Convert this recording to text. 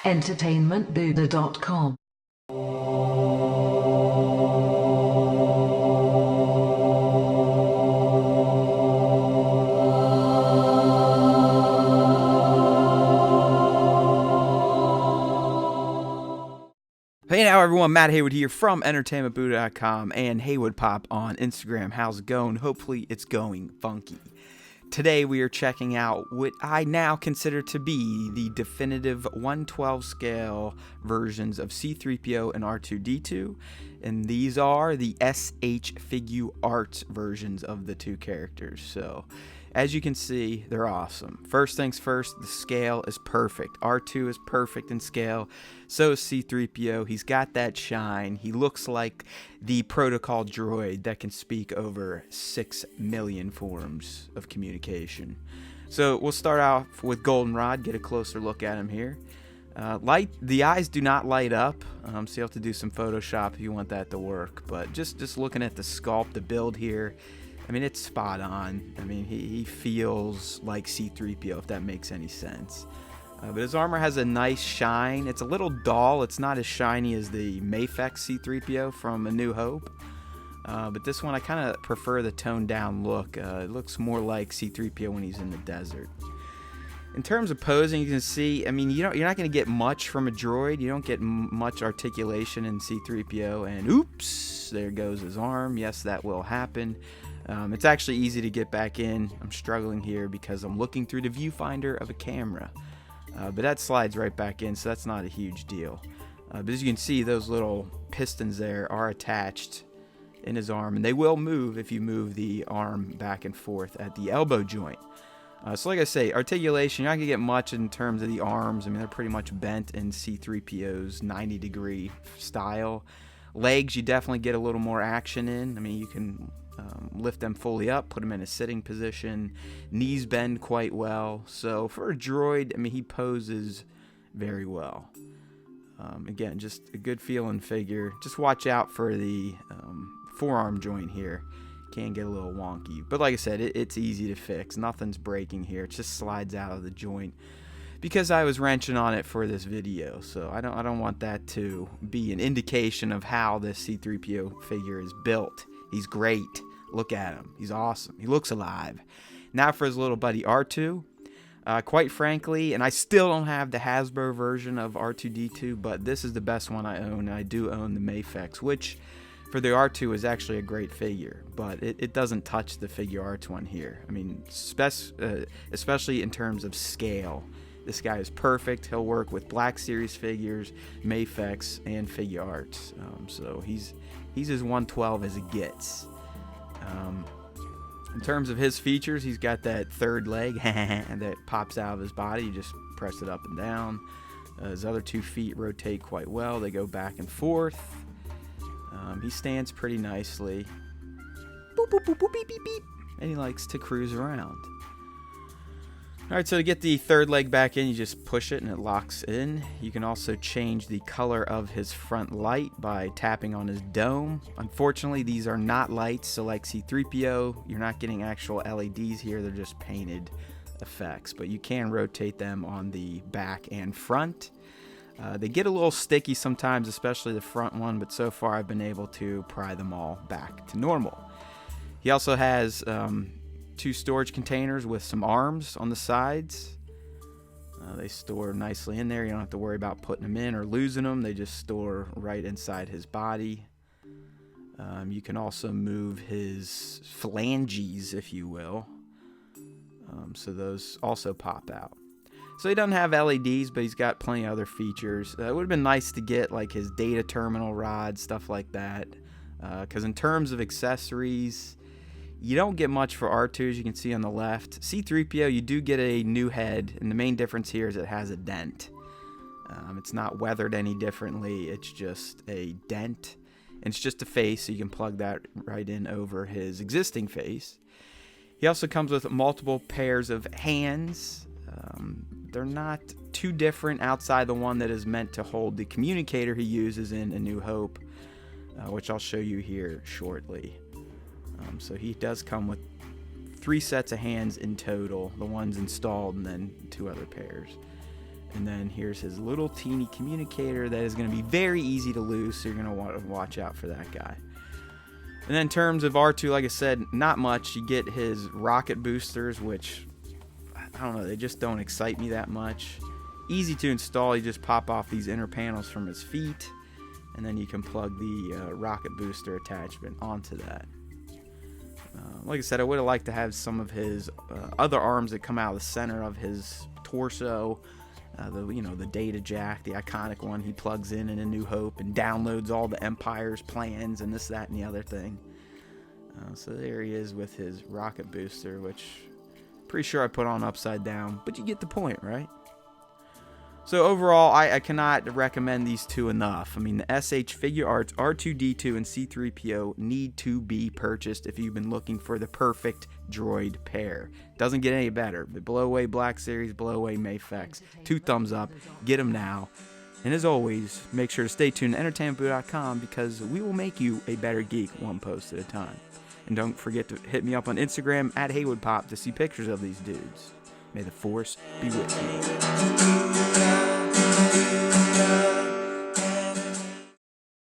entertainmentbuddha.com. Hey now everyone, Matt Haywood here from entertainmentbuddha.com and Haywood Pop on Instagram. How's it going? Hopefully it's going funky. Today we are checking out what I now consider to be the definitive 1/12 scale versions of C-3PO and R2-D2, and these are the SH Figuarts versions of the two characters. So as you can see, they're awesome. First things first, the scale is perfect. R2 is perfect in scale, so is C-3PO. He's got that shine. He looks like the protocol droid that can speak over 6 million forms of communication. So we'll start off with Goldenrod, get a closer look at him here. The eyes do not light up, so you have to do some Photoshop if you want that to work. But just looking at the sculpt, the build here, I mean, it's spot on. I mean, he feels like C-3PO, if that makes any sense. But his armor has a nice shine. It's a little dull. It's not as shiny as the Misc C-3PO from A New Hope. But this one, I kind of prefer the toned down look. It looks more like C-3PO when he's in the desert. In terms of posing, you can see, I mean, you're not going to get much from a droid. You don't get much articulation in C-3PO. And oops, there goes his arm. Yes, that will happen. It's actually easy to get back in. I'm struggling here because I'm looking through the viewfinder of a camera. But that slides right back in, so that's not a huge deal. But as you can see, those little pistons there are attached in his arm, and they will move if you move the arm back and forth at the elbow joint. So like I say, articulation, you're not going to get much in terms of the arms. I mean, they're pretty much bent in C-3PO's 90-degree style. Legs, you definitely get a little more action in. I mean, you can lift them fully up, put them in a sitting position. Knees bend quite well. So for a droid, I mean, he poses very well. Again, just a good feeling figure. Just watch out for the forearm joint here. Can get a little wonky, but like I said, it's easy to fix. Nothing's breaking here. It just slides out of the joint because I was wrenching on it for this video, so I don't want that to be an indication of how this C-3PO figure is built. He's great. Look at him. He's awesome. He looks alive. Now for his little buddy R2. Quite frankly, and I still don't have the Hasbro version of R2-D2, but this is the best one I own. I do own the Misc, which for the R2 is actually a great figure, but it doesn't touch the Figuarts one here. I mean, especially in terms of scale. This guy is perfect. He'll work with Black Series figures, Misc, and Figuarts. So he's as 112 as it gets. In terms of his features, he's got that third leg that pops out of his body. You just press it up and down. His other 2 feet rotate quite well. They go back and forth. He stands pretty nicely. Boop, boop, boop, boop, beep, beep, beep. And he likes to cruise around. Alright, so to get the third leg back in, you just push it and it locks in. You can also change the color of his front light by tapping on his dome. Unfortunately, these are not lights, so like C-3PO, you're not getting actual LEDs here. They're just painted effects, but you can rotate them on the back and front. They get a little sticky sometimes, especially the front one, but so far I've been able to pry them all back to normal. He also has 2 storage containers with some arms on the sides. They store nicely in there. You don't have to worry about putting them in or losing them. They just store right inside his body. You can also move his phalanges, if you will. So those also pop out. So he doesn't have LEDs, but he's got plenty of other features. It would have been nice to get like his data terminal rod, stuff like that. Because in terms of accessories, you don't get much for R2, as you can see on the left. C-3PO, you do get a new head, and the main difference here is it has a dent. It's not weathered any differently. It's just a dent, and it's just a face, so you can plug that right in over his existing face. He also comes with multiple pairs of hands. They're not too different outside the one that is meant to hold the communicator he uses in A New Hope, which I'll show you here shortly. So he does come with 3 sets of hands in total, the ones installed and then 2 other pairs. And then here's his little teeny communicator that is going to be very easy to lose, so you're going to want to watch out for that guy. And then in terms of R2, like I said, not much. You get his rocket boosters, which, I don't know, they just don't excite me that much. Easy to install. You just pop off these inner panels from his feet, and then you can plug the rocket booster attachment onto that. Like I said, I would have liked to have some of his other arms that come out of the center of his torso. The data jack, the iconic one he plugs in A New Hope and downloads all the Empire's plans and this, that, and the other thing. So there he is with his rocket booster, which pretty sure I put on upside down, but you get the point, right? So overall, I cannot recommend these two enough. I mean, the SH Figuarts R2-D2 and C-3PO need to be purchased if you've been looking for the perfect droid pair. Doesn't get any better. The blow away Black Series, blow away Mayfex. 2 thumbs up. Get them now. And as always, make sure to stay tuned to entertainmentboo.com because we will make you a better geek one post at a time. And don't forget to hit me up on Instagram at HeywoodPop to see pictures of these dudes. May the Force be with you.